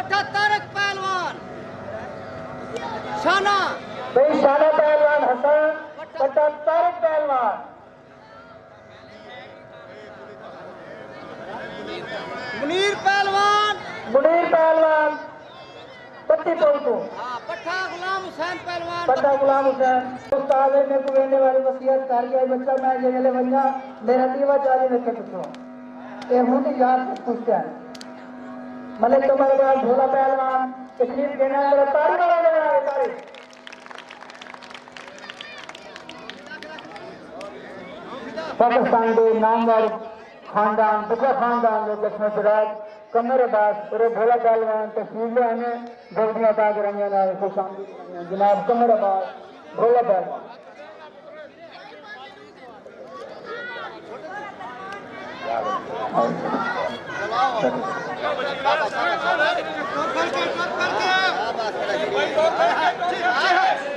पट्टा तारक पहलवान शाना भाई शाना पहलवान हसन पट्टा तारक पहलवान मुनीर पहलवान पट्टी पोलको पट्टा गुलाम हुसैन पहलवान पट्टा गुलाम हुसैन उस्ताद ने को कहने वाली वसीयत कर गया बच्चा मैं जे वेले वन्ना मेरा दीवा जारी रखे पुछो ए हुन याद पूछता है मलिक तुम्हारे बाद भोला पहलवान तकलीफ देना मेरा तारी वाला लगा तारी पाकिस्तान के नामवर खानदान बच्चा खानदान लोग लक्ष्मण सिराज कमर अब्बास और भोला पहलवान तस्वीर आने जल्दियां ताक रंगे ना खुश आमदीद जनाब कमर अब्बास भोला पहलवान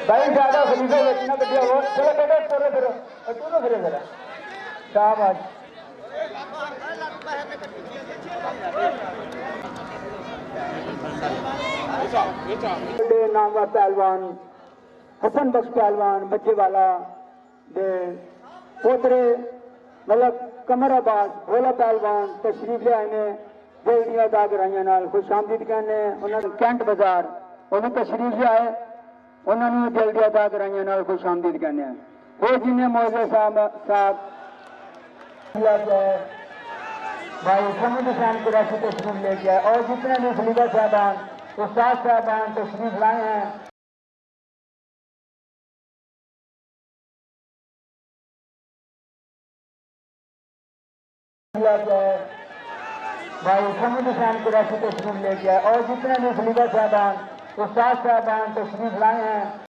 भाई ज्यादा खलीफा लेना बढ़िया हो चलो बेटे चलो फिर टूरो फिर जरा शाबाश नामवर पहलवान हसन बख्श पहलवान बच्चे वाला दे पोतरे मतलब कमर अब्बास भोला पहलवान तशरीफ ले आए ने जल्दियां दाग रही नाल खुश आमदीद कहने उन्होंने कैंट बाजार वो भी तशरीफ ले आए उन्होंने जल्दियां दाग रही नाल खुश आमदीद कहने वो जिन्हें मौजे साहब भाई समूद हुसैन कुरैशी तशरीफ ले गया और जितने भी खलीफा साहबान उस्ताद साहबान तशरीफ लाए हैं भाई समूद हुसैन कुरैशी तशरीफ ले गया और जितने भी खलीफा साहबान उस्ताद साहबान तशरीफ लाए हैं